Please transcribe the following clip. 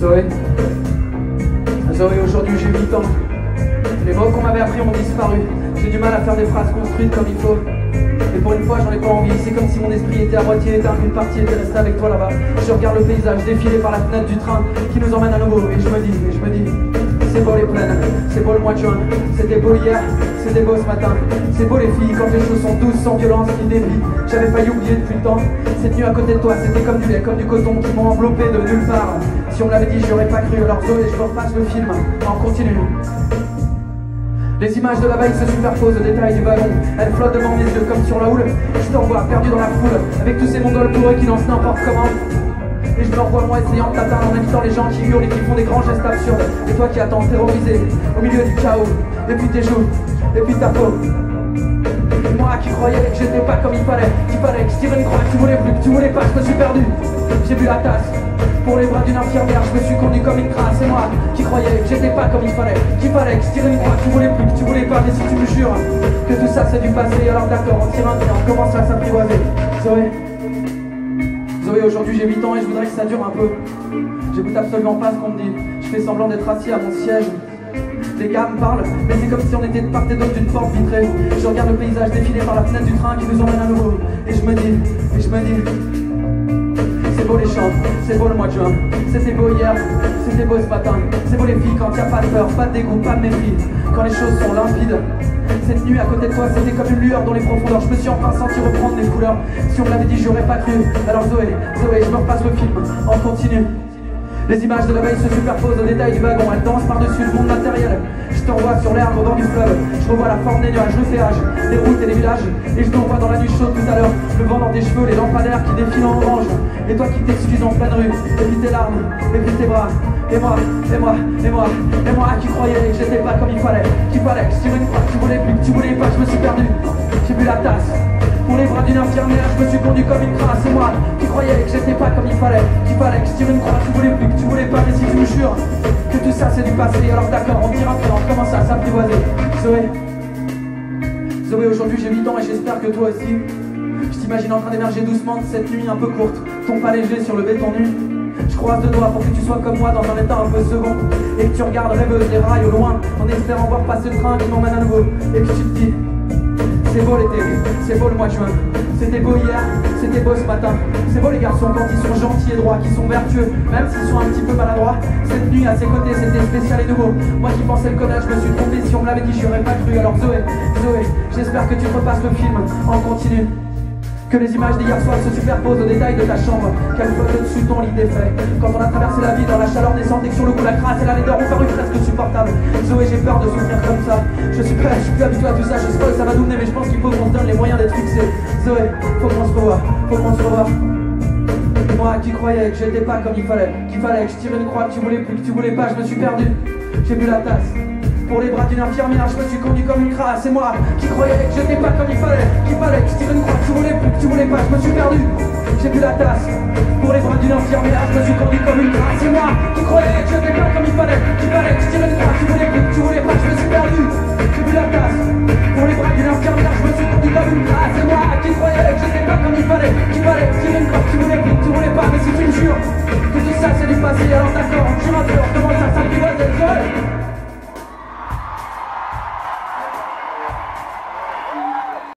Zoé, Zoé, aujourd'hui j'ai 8 ans. Les mots qu'on m'avait appris ont disparu. J'ai du mal à faire des phrases construites comme il faut. Et pour une fois j'en ai pas envie. C'est comme si mon esprit était à moitié éteint, qu'une partie était restée avec toi là-bas. Je regarde le paysage défiler par la fenêtre du train qui nous emmène à nouveau. Et je me dis, c'est beau les plaines, c'est beau le mois de juin. C'était beau hier, c'était beau ce matin. C'est beau les filles quand les choses sont douces, sans violence, qui dévient. J'avais failli oublier depuis le temps. Cette nuit à côté de toi, c'était comme du lait, comme du coton qui m'ont enveloppé de nulle part. Si on me l'avait dit, j'y aurais pas cru. Alors Zoé, je repasse le film en continu. Les images de la veille se superposent aux détails du wagon. Elles flottent devant mes yeux comme sur la houle. Je t'envoie perdu dans la foule, avec tous ces mongols bourrés qui lancent n'importe comment. Et je me revois moi essayant de t'atteindre en invitant les gens qui hurlent et qui font des grands gestes absurdes. Et toi qui attends terrorisé au milieu du chaos. Et puis tes joues, et puis ta peau. Et moi qui croyais que j'étais pas comme il fallait, qu'il fallait que je tire une croix, que tu voulais plus, que tu voulais pas, je me suis perdu. J'ai bu la tasse pour les bras d'une infirmière, je me suis conduit comme une crasse. Et moi qui croyais que j'étais pas comme il fallait, qu'il fallait que je tire une croix, que tu voulais plus, que tu voulais pas. Mais si tu me jures que tout ça c'est du passé, alors d'accord, on tire un trait, on commence à s'apprivoiser. Zoé, aujourd'hui j'ai 8 ans et je voudrais que ça dure un peu. J'écoute absolument pas ce qu'on me dit. Je fais semblant d'être assis à mon siège. Les gars me parlent, mais c'est comme si on était de part et d'autre d'une porte vitrée. Je regarde le paysage défiler par la fenêtre du train qui nous emmène à nouveau. Et je me dis, c'est beau les champs, c'est beau le mois de juin. C'était beau hier, c'était beau ce matin. C'est beau les filles quand y a pas de peur, pas de dégoût, pas de mépris. Quand les choses sont limpides. Cette nuit à côté de toi c'était comme une lueur dans les profondeurs. Je me suis enfin senti reprendre des couleurs. Si on me l'avait dit j'aurais pas cru. Alors Zoé, je me repasse le film en continu. Les images de la veille se superposent aux détails du wagon. Elles dansent par-dessus le monde matériel. Je t'envoie sur l'herbe au bord du fleuve. Je revois la forme des nuages, le péage, les routes et les villages. Et je t'envoie dans la nuit chaude tout à l'heure. Le vent dans tes cheveux, les lampadaires qui défilent en orange. Et toi qui t'excuses en pleine rue. Et puis tes larmes, et puis tes bras. Et moi qui croyais que j'étais pas comme il fallait, qu'il fallait que je tire une croix, que tu voulais plus, que tu voulais pas, je me suis perdu. J'ai bu la tasse pour les bras d'une infirmière, je me suis conduit comme une crasse. Et moi qui croyais que j'étais pas comme il fallait, qu'il fallait que je tire une croix, que tu voulais plus, que tu voulais pas. Mais si tu me jures que tout ça c'est du passé, alors d'accord, on tire un peu, on commence à s'apprivoiser. Zoé, aujourd'hui j'ai 8 ans et j'espère que toi aussi. Je t'imagine en train d'émerger doucement de cette nuit un peu courte, ton pas léger sur le béton nu. Je croise de doigts pour que tu sois comme moi dans un état un peu second. Et que tu regardes rêveuse les rails au loin, en espérant voir passer le train qui m'emmène à nouveau. Et que tu te dis, c'est beau l'été, c'est beau le mois de juin. C'était beau hier, c'était beau ce matin. C'est beau les garçons quand ils sont gentils et droits, qui sont vertueux, même s'ils sont un petit peu maladroits. Cette nuit à ses côtés c'était spécial et nouveau. Moi qui pensais le connaître, je me suis trompé. Si on me l'avait dit, j'y aurais pas cru. Alors Zoé, j'espère que tu repasses le film en continu. Que les images d'hier soir se superposent aux détails de ta chambre, qu'elles flottent au-dessus de ton lit défait. Quand on a traversé la vie dans la chaleur naissante et que sur le coup la crasse et la laideur ont paru presque supportables. Zoé, j'ai peur de souffrir comme ça. Je suis plus habitué à tout ça, je sais pas où ça va nous mener, mais je pense qu'il faut qu'on se donne les moyens d'être fixés. Zoé, faut qu'on se revoie, Moi qui croyais que j'étais pas comme il fallait, qu'il fallait que je tire une croix, que tu voulais plus, que tu voulais pas, je me suis perdu. J'ai bu la tasse pour les bras d'une infirmière, je me suis conduit comme une crasse. Et moi qui croyais que j'étais pas comme il fallait, qu'il fallait que je tire une croix, que tu voulais plus, que tu voulais pas, je me suis perdu. J'ai bu la tasse pour les bras d'une infirmière, je me suis conduit comme une crasse. Et moi qui croyais que j'étais pas comme il fallait, qu'il fallait que je tire une croix,